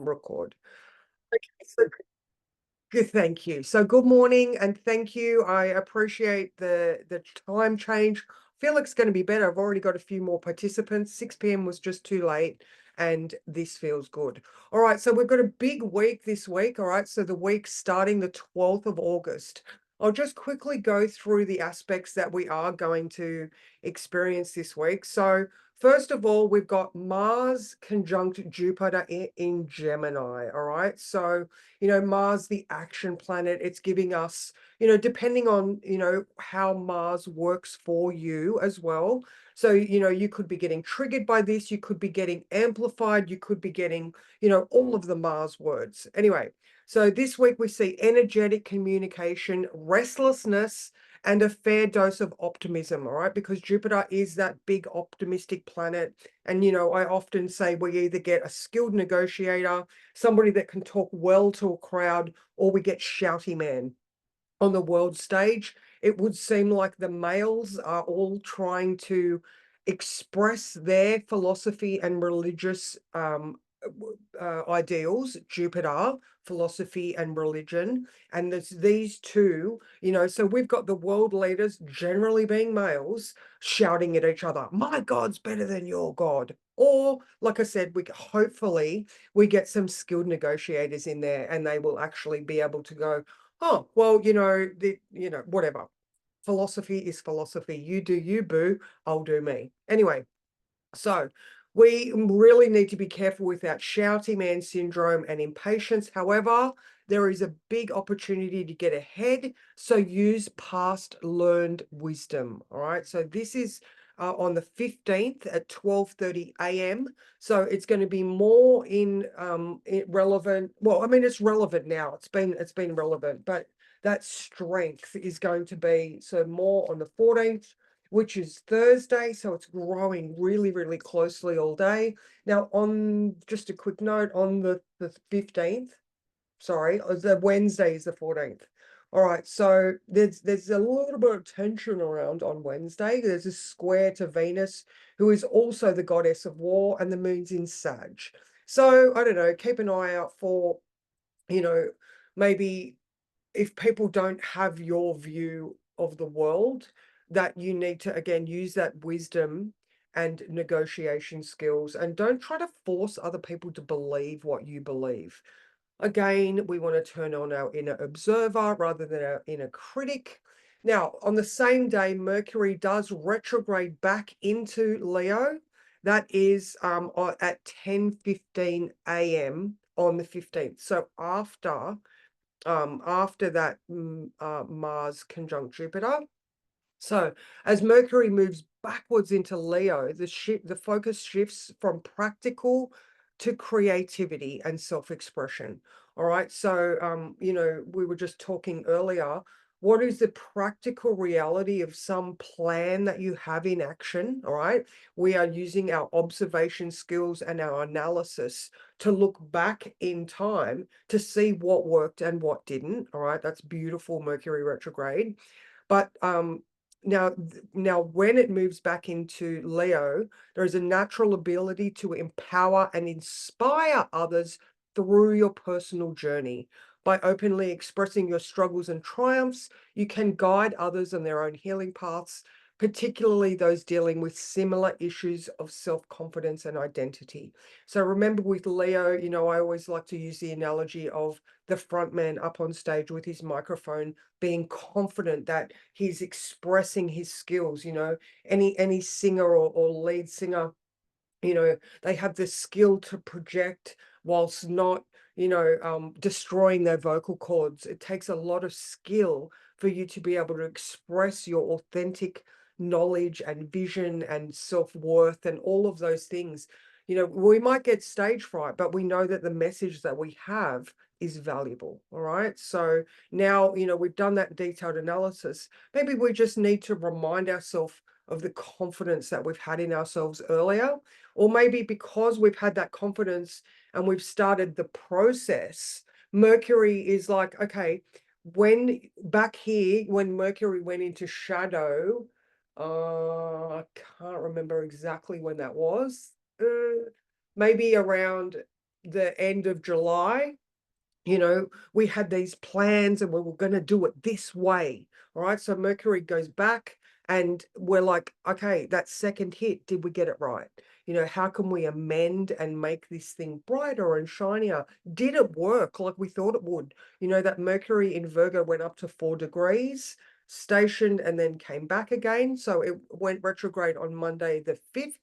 Record. Okay, so good, thank you. So good morning and thank you. I appreciate the time change. I feel like it's going to be better. I've already got a few more participants. 6 p.m. was just too late and this feels good. All right, so we've got a big week this week. All right, so the week starting the 12th of August. I'll just quickly go through the aspects that we are going to experience this week. So first of all, we've got Mars conjunct Jupiter in Gemini. All right, so Mars, the action planet, it's giving us, depending on, how Mars works for you as well. So, you could be getting triggered by this, you could be getting amplified, you could be getting, all of the Mars words. Anyway, so this week we see energetic communication, restlessness, and a fair dose of optimism, all right? Because Jupiter is that big optimistic planet. And, I often say we either get a skilled negotiator, somebody that can talk well to a crowd, or we get shouty man. On the world stage, it would seem like the males are all trying to express their philosophy and religious ideals, Jupiter, philosophy and religion. And there's these two, so we've got the world leaders generally being males shouting at each other, my God's better than your God. Or, like I said, hopefully we get some skilled negotiators in there and they will actually be able to go, oh, well, whatever. Philosophy is philosophy. You do you, boo. I'll do me. Anyway, so we really need to be careful with that shouty man syndrome and impatience. However, there is a big opportunity to get ahead. So use past learned wisdom. All right. So this is on the 15th at 12:30 a.m. So it's going to be more relevant. Well, I mean, it's relevant now. It's been relevant, but that strength is going to be so more on the 14th, which is Thursday. So it's growing really, really closely all day. Now, on just a quick note, on the 15th, sorry, the Wednesday is the 14th. All right, so there's a little bit of tension around on Wednesday. There's a square to Venus, who is also the goddess of war, and the moon's in Sag. So I don't know, keep an eye out for, maybe if people don't have your view of the world, that you need to, again, use that wisdom and negotiation skills, and don't try to force other people to believe what you believe. Again, we want to turn on our inner observer rather than our inner critic. Now, on the same day, Mercury does retrograde back into Leo. That is at 10:15 a.m. on the 15th. So after that Mars conjunct Jupiter. So as Mercury moves backwards into Leo, the focus shifts from practical to creativity and self-expression. All right. So, we were just talking earlier. What is the practical reality of some plan that you have in action? All right. We are using our observation skills and our analysis to look back in time to see what worked and what didn't. All right. That's beautiful, Mercury retrograde. But now when it moves back into Leo, there is a natural ability to empower and inspire others through your personal journey. By openly expressing your struggles and triumphs, you can guide others on their own healing paths, particularly those dealing with similar issues of self-confidence and identity. So remember, with Leo, I always like to use the analogy of the front man up on stage with his microphone, being confident that he's expressing his skills. Any singer or lead singer, they have the skill to project whilst not, destroying their vocal cords. It takes a lot of skill for you to be able to express your authentic knowledge and vision and self-worth and all of those things. We might get stage fright, but we know that the message that we have is valuable. All right. So now, we've done that detailed analysis. Maybe we just need to remind ourselves of the confidence that we've had in ourselves earlier, or maybe because we've had that confidence and we've started the process, Mercury is like, okay, when back here, when Mercury went into shadow, I can't remember exactly when that was. Maybe around the end of July, we had these plans and we were going to do it this way. All right. So Mercury goes back and we're like, okay, that second hit, did we get it right? How can we amend and make this thing brighter and shinier? Did it work like we thought it would? That Mercury in Virgo went up to 4 degrees, stationed, and then came back again. So it went retrograde on Monday the 5th.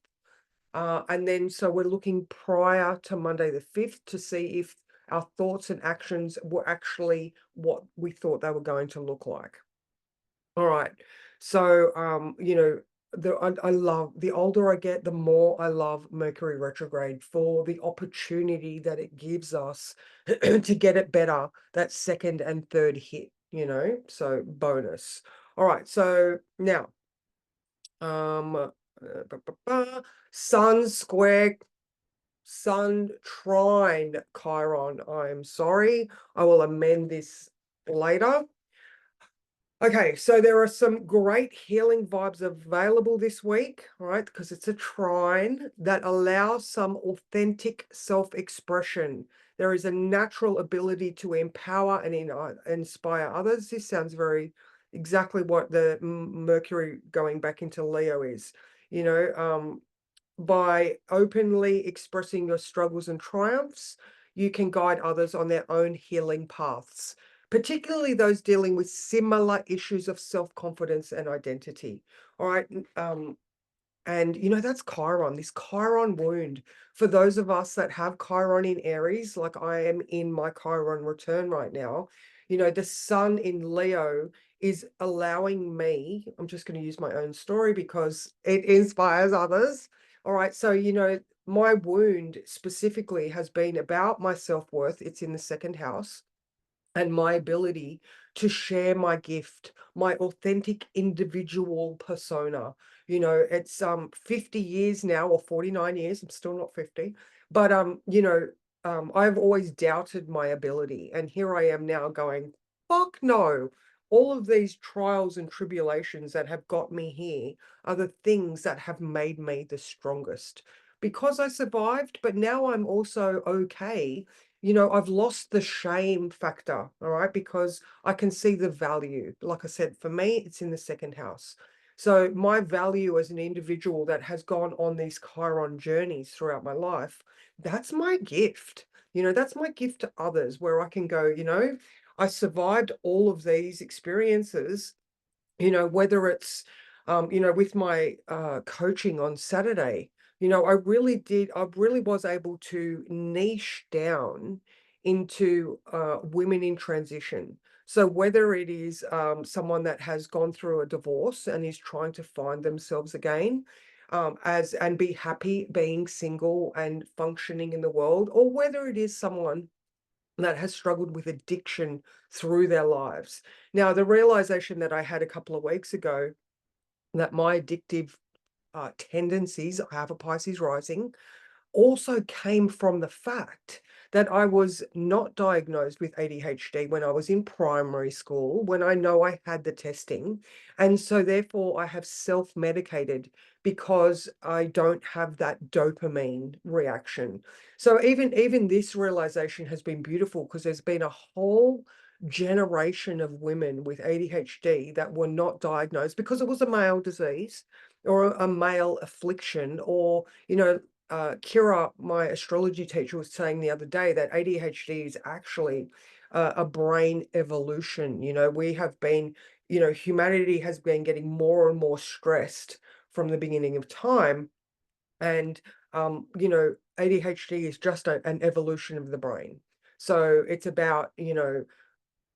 And then, so we're looking prior to Monday the 5th to see if our thoughts and actions were actually what we thought they were going to look like. All right. So, I love, the older I get, the more I love Mercury retrograde for the opportunity that it gives us to get it better, that second and third hit, so bonus. All right. So now, Sun square, Sun trine Chiron. I'm sorry. I will amend this later. Okay, so there are some great healing vibes available this week, right? Because it's a trine that allows some authentic self-expression. There is a natural ability to empower and inspire others. This sounds very exactly what the Mercury going back into Leo is. By openly expressing your struggles and triumphs, you can guide others on their own healing paths, particularly those dealing with similar issues of self-confidence and identity. All right. And that's Chiron, this Chiron wound. For those of us that have Chiron in Aries, like I am in my Chiron return right now, the sun in Leo is allowing me, I'm just going to use my own story because it inspires others. All right. So, my wound specifically has been about my self-worth. It's in the second house, and my ability to share my gift, my authentic individual persona. It's 50 years now, or 49 years. I'm still not 50, but I've always doubted my ability, and here I am now going, fuck no. All of these trials and tribulations that have got me here are the things that have made me the strongest, because I survived. But now I'm also okay. I've lost the shame factor, all right, because I can see the value. Like I said, for me, it's in the second house. So my value as an individual that has gone on these Chiron journeys throughout my life, that's my gift. That's my gift to others, where I can go, I survived all of these experiences, whether it's, with my coaching on Saturday, I really was able to niche down into women in transition. So whether it is someone that has gone through a divorce and is trying to find themselves again, and be happy being single and functioning in the world, or whether it is someone that has struggled with addiction through their lives. Now, the realization that I had a couple of weeks ago, that my addictive tendencies, I have a Pisces rising, also came from the fact that I was not diagnosed with ADHD when I was in primary school, when I know I had the testing. And so therefore I have self-medicated because I don't have that dopamine reaction. So even this realization has been beautiful, because there's been a whole generation of women with ADHD that were not diagnosed because it was a male disease or a male affliction, or Kira, my astrology teacher, was saying the other day that ADHD is actually a brain evolution. We have been, humanity has been getting more and more stressed from the beginning of time. And, ADHD is just an evolution of the brain. So it's about,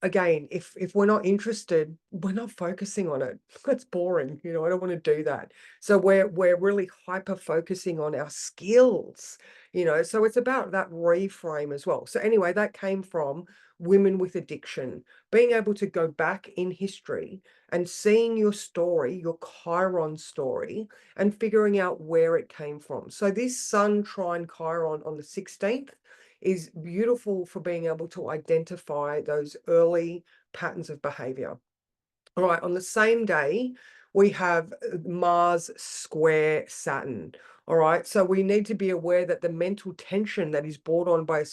again, if we're not interested, we're not focusing on it. That's boring. I don't want to do that. So we're really hyper focusing on our skills, so it's about that reframe as well. So anyway, that came from women with addiction, being able to go back in history and seeing your story, your Chiron story, and figuring out where it came from. So this Sun trine Chiron on the 16th is beautiful for being able to identify those early patterns of behavior. All right, on the same day, we have Mars square Saturn. All right. So we need to be aware that the mental tension that is brought on by a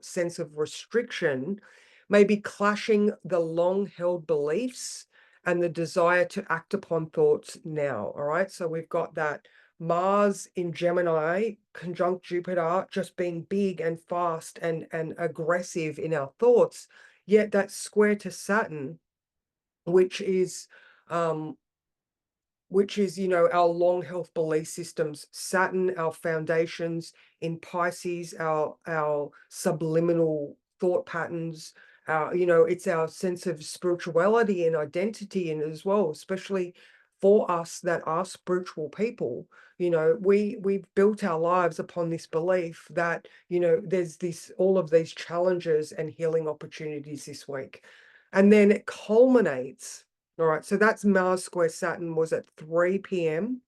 sense of restriction may be clashing the long-held beliefs and the desire to act upon thoughts now. All right. So we've got that Mars in Gemini, conjunct Jupiter, just being big and fast and aggressive in our thoughts. Yet that's square to Saturn, which is our long health belief systems. Saturn, our foundations. In Pisces, our subliminal thought patterns. It's our sense of spirituality and identity, and as well, especially for us that are spiritual people. We've built our lives upon this belief that there's all of these challenges and healing opportunities this week, and then it culminates. All right, so that's Mars square Saturn was at 3 p.m.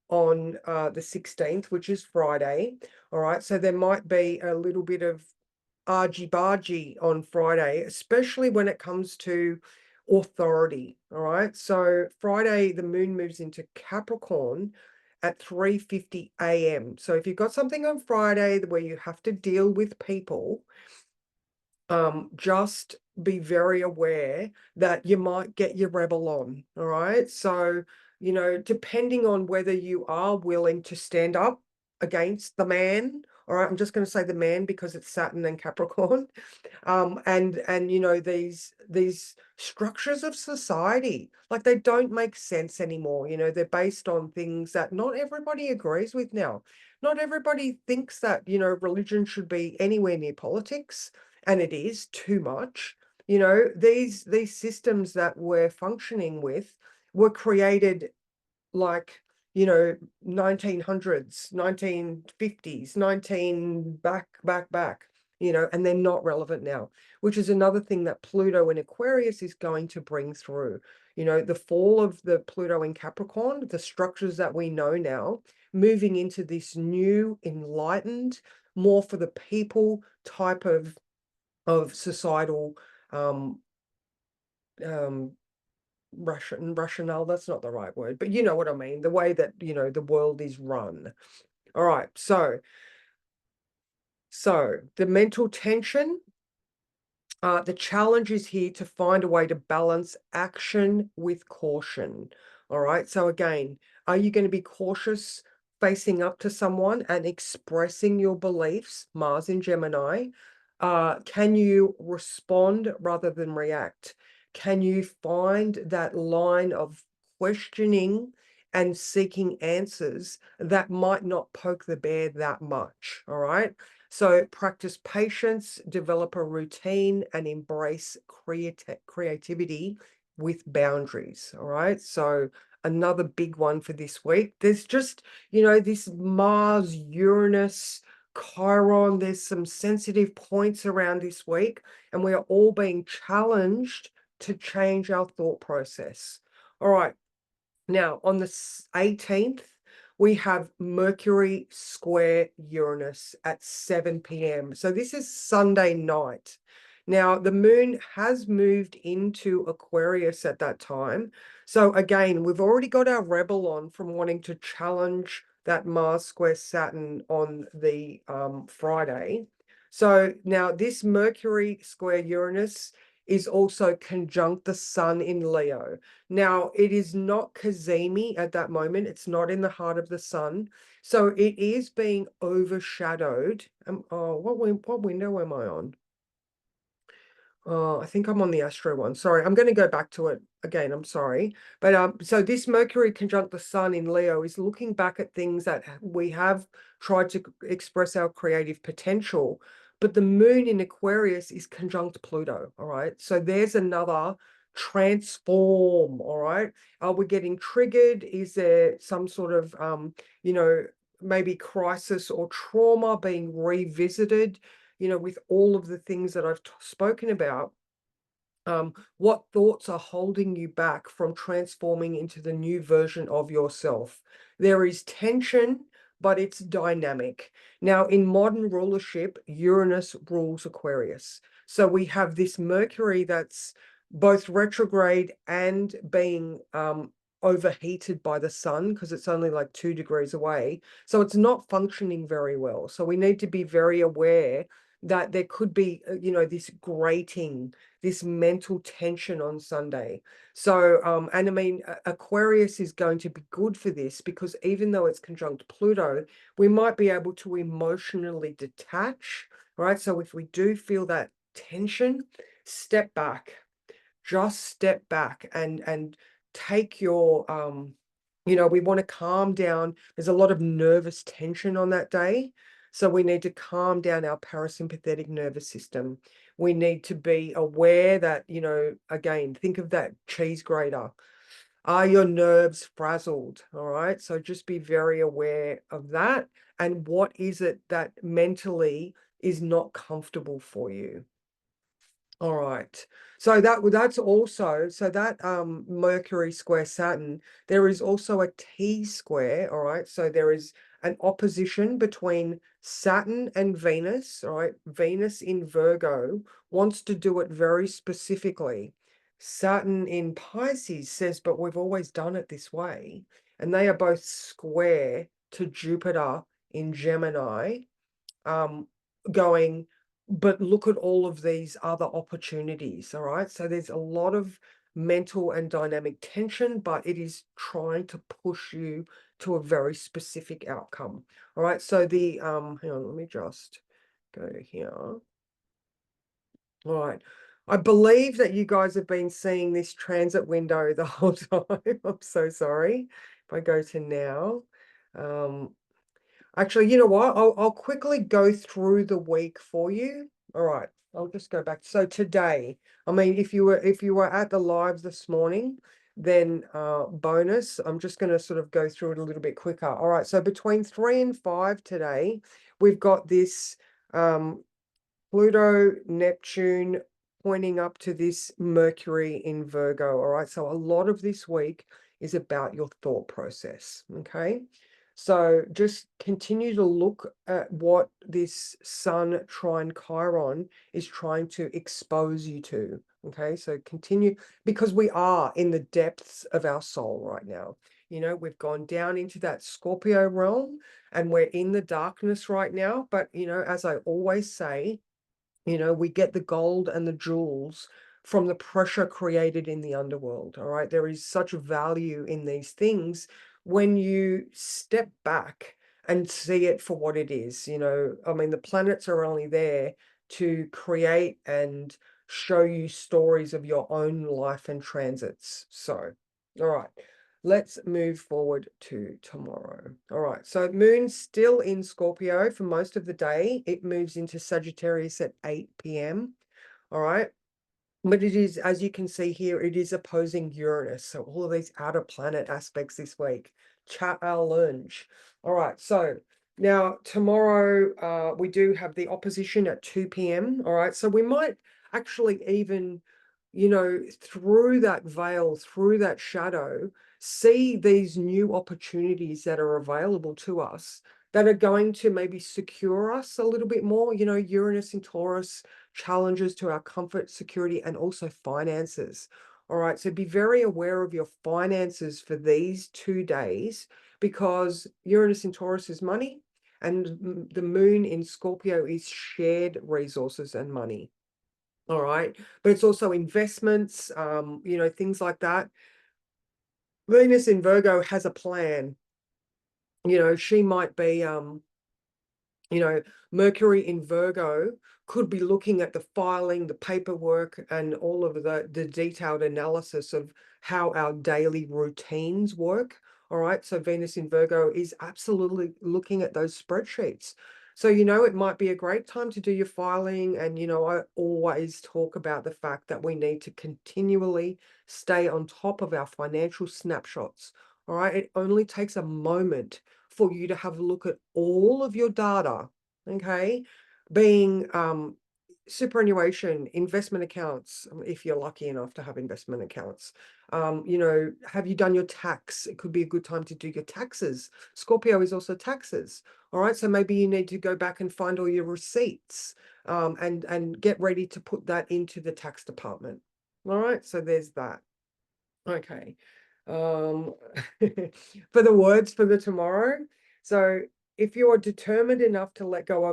on the 16th, which is Friday. All right, so there might be a little bit of argy-bargy on Friday, especially when it comes to authority. All right, so Friday, the moon moves into Capricorn at 3:50 a.m. So if you've got something on Friday where you have to deal with people, just be very aware that you might get your rebel on. All right. So, depending on whether you are willing to stand up against the man. All right. I'm just going to say the man because it's Saturn and Capricorn. And these structures of society, like, they don't make sense anymore. They're based on things that not everybody agrees with now. Not everybody thinks that religion should be anywhere near politics, and it is too much. These systems that we're functioning with were created, like, 1900s, 1950s, 19 back, and they're not relevant now, which is another thing that Pluto in Aquarius is going to bring through. The fall of the Pluto in Capricorn, the structures that we know now, moving into this new enlightened, more for the people type of societal um rationale. That's not the right word, but you know what I mean, the way that the world is run. All right, so the mental tension, the challenge is here to find a way to balance action with caution. All right, so again, are you going to be cautious facing up to someone and expressing your beliefs? Mars in Gemini. Can you respond rather than react? Can you find that line of questioning and seeking answers that might not poke the bear that much? All right. So practice patience, develop a routine, and embrace creativity with boundaries. All right. So another big one for this week. There's just, this Mars, Uranus, Chiron, there's some sensitive points around this week, and we are all being challenged to change our thought process. All right. Now, on the 18th, we have Mercury square Uranus at 7 p.m. So this is Sunday night. Now, the moon has moved into Aquarius at that time. So again, we've already got our rebel on from wanting to challenge that Mars square Saturn on the Friday. So now this Mercury square Uranus is also conjunct the sun in Leo. Now, it is not Cazimi at that moment. It's not in the heart of the sun. So it is being overshadowed. What window am I on? I think I'm on the Astro one. Sorry, I'm going to go back to it again. I'm sorry. But so this Mercury conjunct the sun in Leo is looking back at things that we have tried to express our creative potential. But the moon in Aquarius is conjunct Pluto. All right. So there's another transform. All right. Are we getting triggered? Is there some sort of, maybe crisis or trauma being revisited? With all of the things that I've spoken about, what thoughts are holding you back from transforming into the new version of yourself? There is tension, but it's dynamic. Now, in modern rulership, Uranus rules Aquarius. So we have this Mercury that's both retrograde and being overheated by the sun because it's only like 2 degrees away. So it's not functioning very well. So we need to be very aware that there could be, this grating, this mental tension on Sunday. So, and I mean, Aquarius is going to be good for this because even though it's conjunct Pluto, we might be able to emotionally detach, right? So if we do feel that tension, step back, just step back and take your, we want to calm down. There's a lot of nervous tension on that day. So we need to calm down our parasympathetic nervous system. We need to be aware that, again, think of that cheese grater. Are your nerves frazzled? All right. So just be very aware of that. And what is it that mentally is not comfortable for you? All right. So that's also, so that Mercury square Saturn, there is also a T square, all right? So there is an opposition between Saturn and Venus, all right? Venus in Virgo wants to do it very specifically. Saturn in Pisces says, but we've always done it this way. And they are both square to Jupiter in Gemini, um, going, but look at all of these other opportunities. All right. So there's a lot of mental and dynamic tension, but it is trying to push you to a very specific outcome. All right. So the, hang on, let me just go here. All right. I believe that you guys have been seeing this transit window the whole time. I'm so sorry. If I go to now, actually, you know what? I'll quickly go through the week for you. All right. I'll just go back. So today, I mean, if you were at the lives this morning, then bonus. I'm just going to sort of go through it a little bit quicker. All right. So between 3 and 5 today, we've got this Pluto, Neptune pointing up to this Mercury in Virgo. All right. So a lot of this week is about your thought process. Okay. So just continue to look at what this Sun trine Chiron is trying to expose you to. Okay. So continue, because we are in the depths of our soul right now. We've gone down into that Scorpio realm and we're in the darkness right now. But, as I always say, we get the gold and the jewels from the pressure created in the underworld. All right. There is such value in these things when you step back and see it for what it is. I mean, the planets are only there to create and show you stories of your own life and transits. So, all right. Let's move forward to tomorrow. All right, so moon's still in Scorpio for most of the day. It moves into Sagittarius at 8 p.m. All right, but it is, as you can see here, it is opposing Uranus. So all of these outer planet aspects this week. Challenge. All right, so now tomorrow we do have the opposition at 2 p.m. All right, so we might actually even, through that veil, through that shadow, see these new opportunities that are available to us that are going to maybe secure us a little bit more. Uranus in Taurus, challenges to our comfort, security, and also finances. All right, so be very aware of your finances for these 2 days because Uranus in Taurus is money and the moon in Scorpio is shared resources and money. All right, but it's also investments, things like that. Venus in Virgo has a plan. She might be, Mercury in Virgo could be looking at the filing, the paperwork, and all of the detailed analysis of how our daily routines work. All right. So Venus in Virgo is absolutely looking at those spreadsheets. So, it might be a great time to do your filing. And, I always talk about the fact that we need to continually stay on top of our financial snapshots. All right. It only takes a moment for you to have a look at all of your data, okay, being superannuation, investment accounts, if you're lucky enough to have investment accounts. Have you done your tax? It could be a good time to do your taxes. Scorpio is also taxes. All right, so maybe you need to go back and find all your receipts and get ready to put that into the tax department. All right, so there's that. Okay. um, for the words for the tomorrow. So if you're determined enough to let go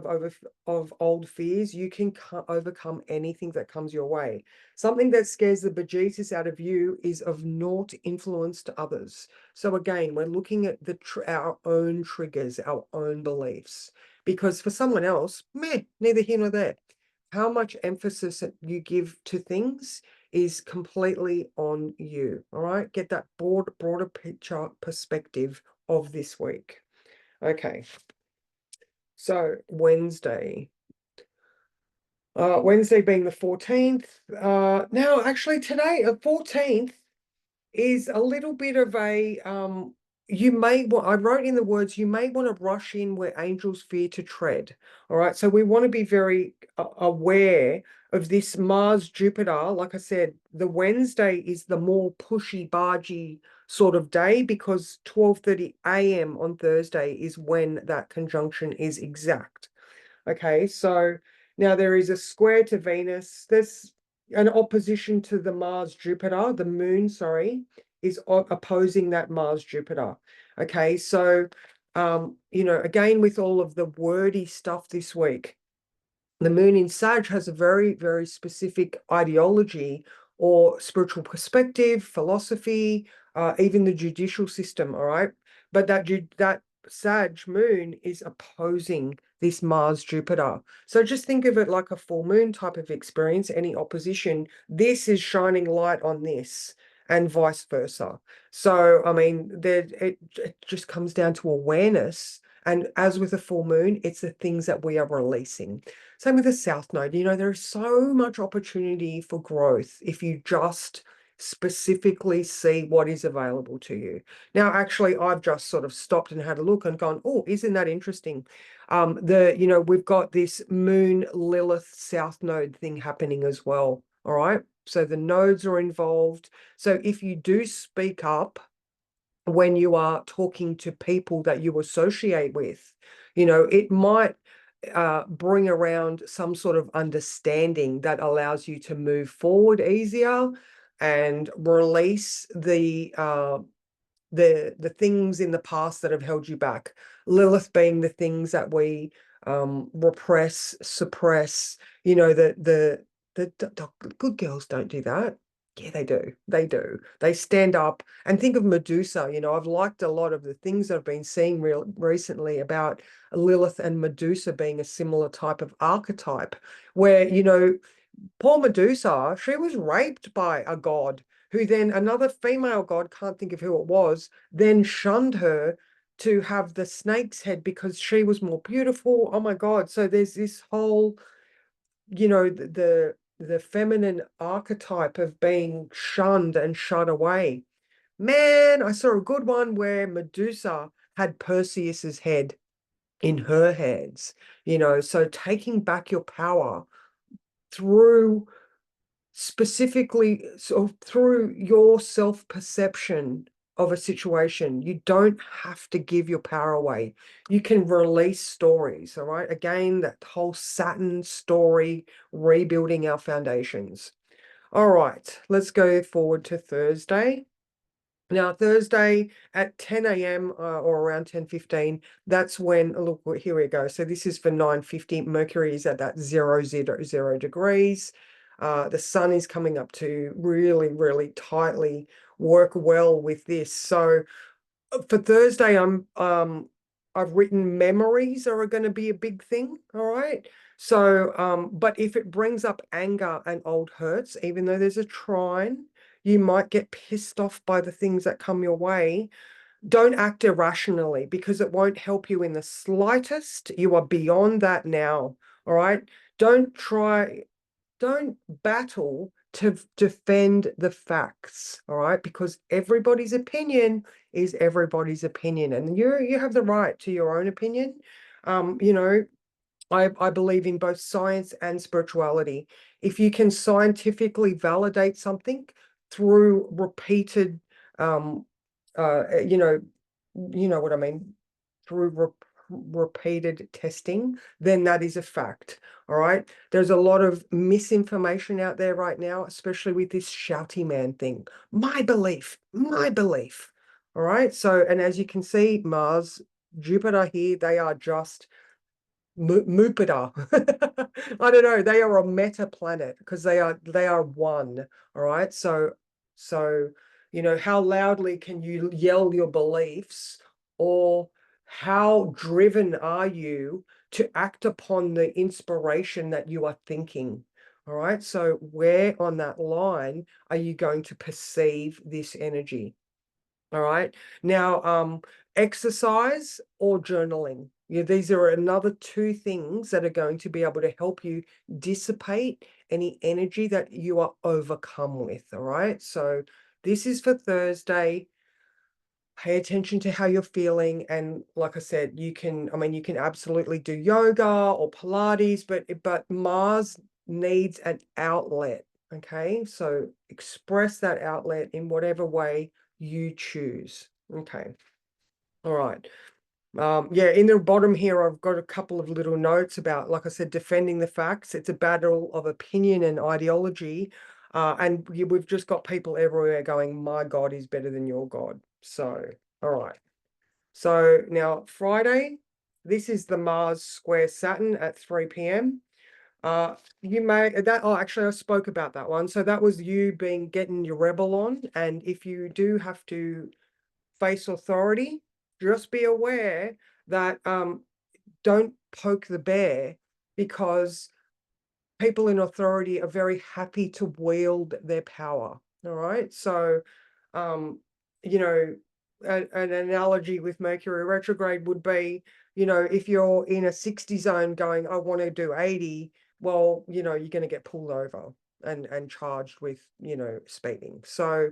of old fears, you can overcome anything that comes your way. Something that scares the bejesus out of you is of naught influence to others. So again, we're looking at our own triggers, our own beliefs, because for someone else, meh, neither here nor there. How much emphasis that you give to things is completely on you. All right, get that broader picture perspective of this week. Okay, so Wednesday. Wednesday being the 14th. Now actually today, 14th, is a little bit of a you may want, I wrote in the words, you may want to rush in where angels fear to tread. All right, so we want to be very aware of this Mars Jupiter. Like I said, the Wednesday is the more pushy bargy sort of day, because 12:30 a.m. on Thursday is when that conjunction is exact. Okay, so now there is a square to Venus. There's an opposition to the Mars Jupiter. The moon, sorry, is opposing that Mars Jupiter. Okay, so again, with all of the wordy stuff this week, the moon in Sag has a very, very specific ideology or spiritual perspective, philosophy, even the judicial system. All right, but that Sag moon is opposing this Mars Jupiter. So just think of it like a full moon type of experience. Any opposition, this is shining light on this, and vice versa. So I mean, it just comes down to awareness. And as with a full moon, it's the things that we are releasing. Same with the South Node. There is so much opportunity for growth if you just specifically see what is available to you. Now, actually, I've just sort of stopped and had a look and gone, oh, isn't that interesting? We've got this Moon Lilith South Node thing happening as well. All right. So the nodes are involved. So if you do speak up when you are talking to people that you associate with, it might bring around some sort of understanding that allows you to move forward easier and release the things in the past that have held you back. Lilith being the things that we repress, suppress. The good girls don't do that. Yeah, they do. They do. They stand up. And think of Medusa. I've liked a lot of the things I've been seeing recently about Lilith and Medusa being a similar type of archetype, where, poor Medusa, she was raped by a god who then, another female god, can't think of who it was, then shunned her to have the snake's head because she was more beautiful. Oh my God. So there's this whole, the feminine archetype of being shunned and shut away. Man, I saw a good one where Medusa had Perseus's head in her hands, so taking back your power through specifically sort of through your self-perception of a situation. You don't have to give your power away. You can release stories. All right, again, that whole Saturn story, rebuilding our foundations. All right, let's go forward to Thursday. Now, Thursday at 10 a.m. Or around 10:15, that's when, look, here we go. So this is for 9:50. Mercury is at that 0 degrees. The sun is coming up to really, really tightly work well with this. So for Thursday, I've written memories are going to be a big thing. All right. So, but if it brings up anger and old hurts, even though there's a trine, you might get pissed off by the things that come your way. Don't act irrationally, because it won't help you in the slightest. You are beyond that now. All right. Don't battle to defend the facts. All right. Because everybody's opinion is everybody's opinion. And you have the right to your own opinion. I believe in both science and spirituality. If you can scientifically validate something through repeated, you know what I mean, through repeated testing, then that is a fact. All right. There's a lot of misinformation out there right now, especially with this shouty man thing. My belief, my belief. All right. So, and as you can see, Mars, Jupiter here, they are just Mupiter. I don't know. They are a meta planet because they are one. All right. So how loudly can you yell your beliefs, or how driven are you to act upon the inspiration that you are thinking? All right. So where on that line are you going to perceive this energy? All right. Now, exercise or journaling. Yeah, these are another two things that are going to be able to help you dissipate any energy that you are overcome with. All right. So this is for Thursday. Pay attention to how you're feeling. And like I said, you can absolutely do yoga or Pilates, but Mars needs an outlet. Okay. So express that outlet in whatever way you choose. Okay. All right. Yeah, in the bottom here, I've got a couple of little notes about, like I said, defending the facts. It's a battle of opinion and ideology. And we've just got people everywhere going, my God is better than your God. So, all right. So now Friday, this is the Mars square Saturn at 3 p.m. You may that actually I spoke about that one. So that was you getting your rebel on. And if you do have to face authority, just be aware that don't poke the bear, because people in authority are very happy to wield their power. All right. So you know, an analogy with Mercury retrograde would be, if you're in a 60 zone going, I want to do 80, well, you're going to get pulled over and charged with, speeding. So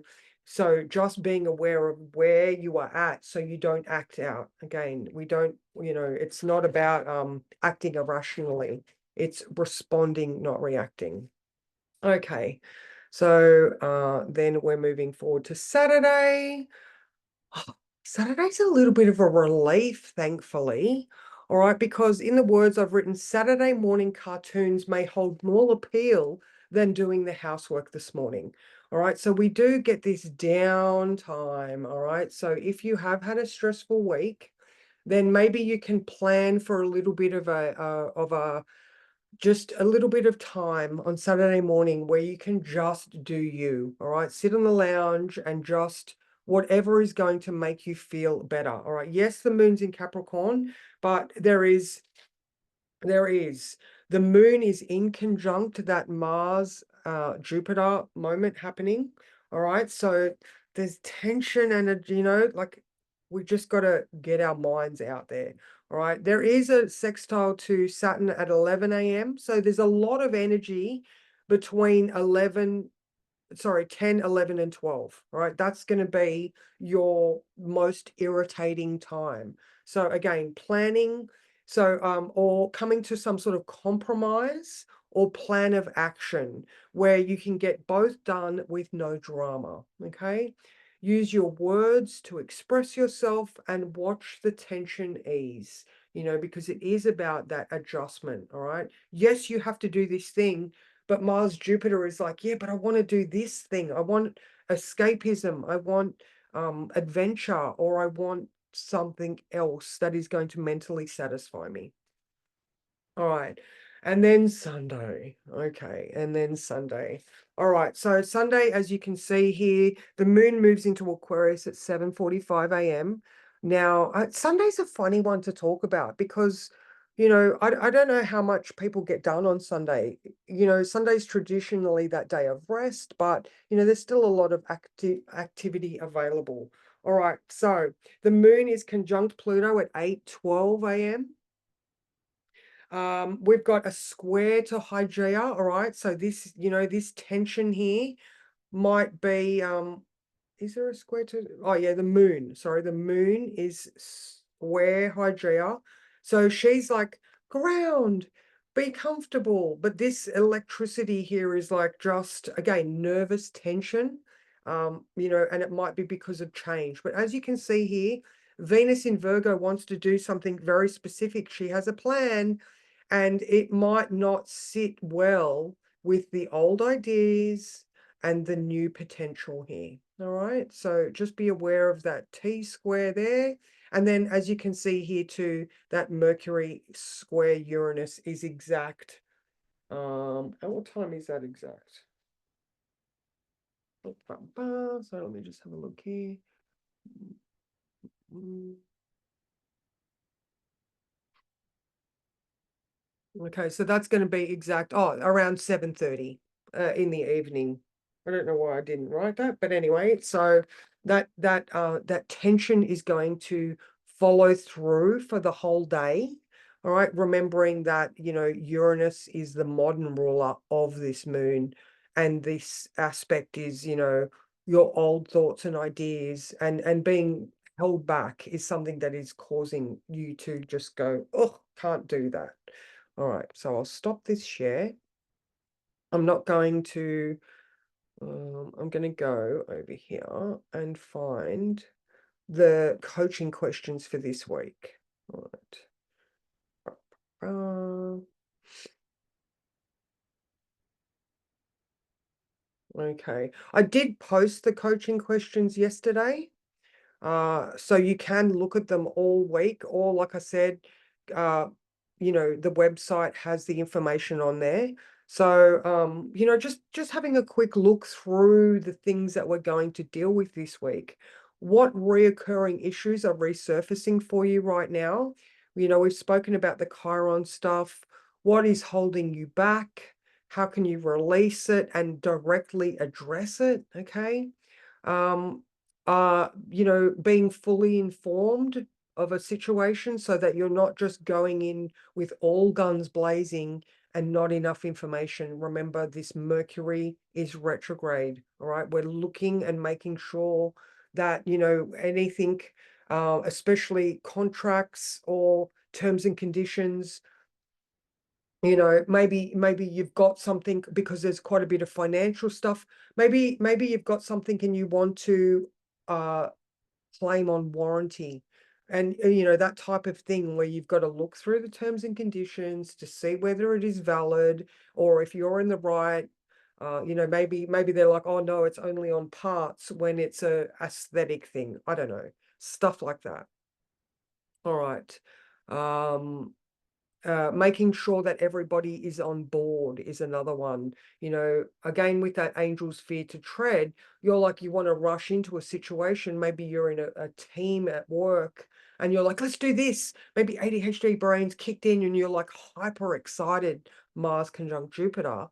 just being aware of where you are at so you don't act out. Again, we don't, it's not about acting irrationally. It's responding, not reacting. Okay. So then we're moving forward to Saturday. Saturday's a little bit of a relief, thankfully. All right, because in the words I've written, Saturday morning cartoons may hold more appeal than doing the housework this morning. All right, so we do get this downtime. All right, so if you have had a stressful week, then maybe you can plan for a little bit of just a little bit of time on Saturday morning where you can just do you. All right, sit on the lounge and just whatever is going to make you feel better. All right, yes, the moon's in Capricorn, but there is the moon is in conjunct that Mars Jupiter moment happening. All right, so there's tension and like we just got to get our minds out there. All right, there is a sextile to Saturn at 11 a.m. So there's a lot of energy between 10, 11, and 12. All right, that's going to be your most irritating time. So again, planning, or coming to some sort of compromise or plan of action where you can get both done with no drama. Okay, use your words to express yourself and watch the tension ease, because it is about that adjustment. All right, yes, you have to do this thing, but Mars Jupiter is like, yeah, but I want to do this thing. I want escapism. I want adventure, or I want something else that is going to mentally satisfy me. All right. And then Sunday. Okay. And then Sunday. All right. So Sunday, as you can see here, the moon moves into Aquarius at 7:45 a.m. Now, Sunday's a funny one to talk about because, I don't know how much people get done on Sunday. Sunday's traditionally that day of rest, but, there's still a lot of activity available. All right. So the moon is conjunct Pluto at 8:12 a.m. We've got a square to Hygeia. All right. So this tension here might be, is there a square to, oh yeah, the moon. Sorry, the moon is square Hygeia. So she's like, ground, be comfortable. But this electricity here is like just, again, nervous tension, and it might be because of change. But as you can see here, Venus in Virgo wants to do something very specific. She has a plan, and it might not sit well with the old ideas and the new potential here. All right, so just be aware of that T square there. And then, as you can see here too, that Mercury square Uranus is exact. At what time is that exact? So let me just have a look here. Okay, so that's going to be exact. Oh, around 7:30 in the evening. I don't know why I didn't write that, but anyway, so that tension is going to follow through for the whole day. All right, remembering that, Uranus is the modern ruler of this moon, and this aspect is, your old thoughts and ideas, and being held back is something that is causing you to just go, oh, can't do that. All right, so I'll stop this share. I'm not going to, I'm going to go over here and find the coaching questions for this week. All right. Okay, I did post the coaching questions yesterday. So you can look at them all week, or like I said, uh, the website has the information on there. So, just having a quick look through the things that we're going to deal with this week. What reoccurring issues are resurfacing for you right now? We've spoken about the Chiron stuff. What is holding you back? How can you release it and directly address it? Okay. Um, being fully informed of a situation so that you're not just going in with all guns blazing and not enough information. Remember, this Mercury is retrograde. All right, we're looking and making sure that, anything, especially contracts or terms and conditions, maybe you've got something, because there's quite a bit of financial stuff. Maybe you've got something and you want to uh claim on warranty, and that type of thing, where you've got to look through the terms and conditions to see whether it is valid, or if you're in the right. Maybe they're like, oh no, it's only on parts, when it's a aesthetic thing. I don't know, stuff like that. All right. um Making sure that everybody is on board is another one. Again, with that angel's fear to tread, you're like, you want to rush into a situation. Maybe you're in a team at work, and you're like, let's do this. Maybe ADHD brain's kicked in, and you're like hyper excited, Mars conjunct Jupiter.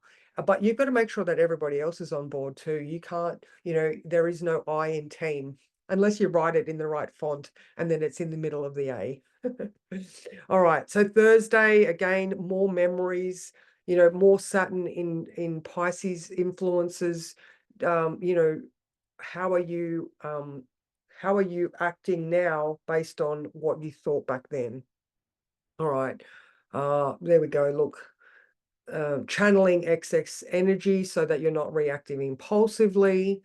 But you've got to make sure that everybody else is on board too. You can't, there is no I in team unless you write it in the right font, and then it's in the middle of the A. All right, so Thursday, again, more memories, more Saturn in Pisces influences. You know, how are you acting now based on what you thought back then? All right. There we go. Look, channeling excess energy so that you're not reacting impulsively.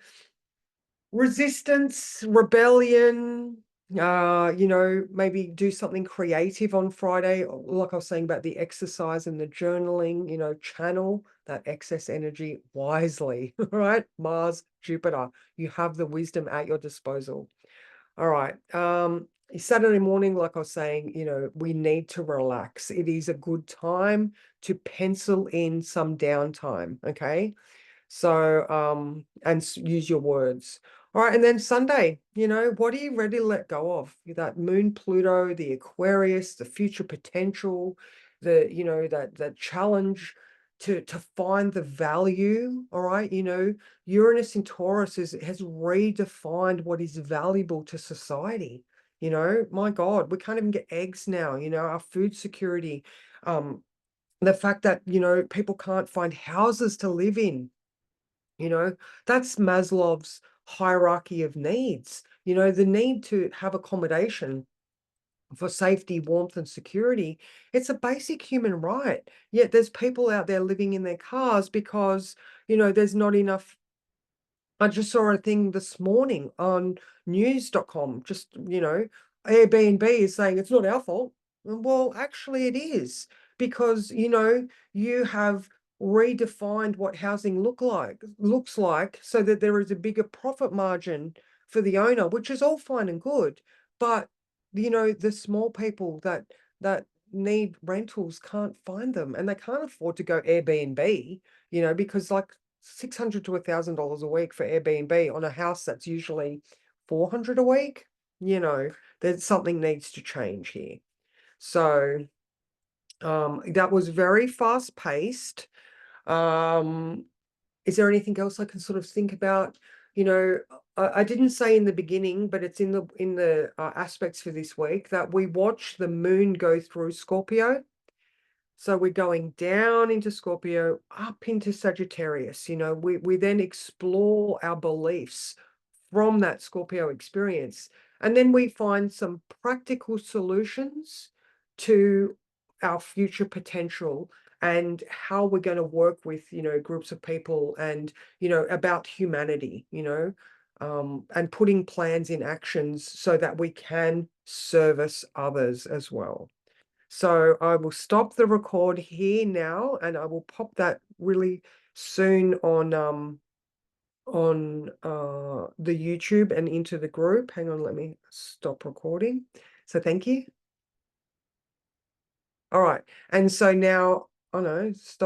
Resistance, rebellion, maybe do something creative on Friday, like I was saying about the exercise and the journaling. Channel that excess energy wisely. All right, Mars, Jupiter, you have the wisdom at your disposal. All right. Saturday morning, like I was saying, we need to relax. It is a good time to pencil in some downtime. Okay. So, and use your words. All right. And then Sunday, what are you ready to let go of? That moon, Pluto, the Aquarius, the future potential, that challenge to find the value. All right. Uranus in Taurus has redefined what is valuable to society. My God, we can't even get eggs now, our food security, the fact that, people can't find houses to live in. That's Maslow's hierarchy of needs. The need to have accommodation for safety, warmth, and security. It's a basic human right. Yet there's people out there living in their cars because, there's not enough. I just saw a thing this morning on news.com, just, Airbnb is saying it's not our fault. Well, actually it is, because, you have redefined what housing looks like so that there is a bigger profit margin for the owner, which is all fine and good. But, the small people that need rentals can't find them, and they can't afford to go Airbnb, because like $600 to $1,000 a week for Airbnb on a house that's usually 400 a week, that something needs to change here. So that was very fast paced. Is there anything else I can sort of think about? I didn't say in the beginning, but it's in the aspects for this week, that we watch the moon go through Scorpio. So we're going down into Scorpio, up into Sagittarius. We then explore our beliefs from that Scorpio experience. And then we find some practical solutions to our future potential, and how we're going to work with, groups of people, and, about humanity, and putting plans in actions so that we can service others as well. So I will stop the record here now, and I will pop that really soon on the YouTube and into the group. Hang on, let me stop recording. So thank you. All right. And so now, oh no, stop.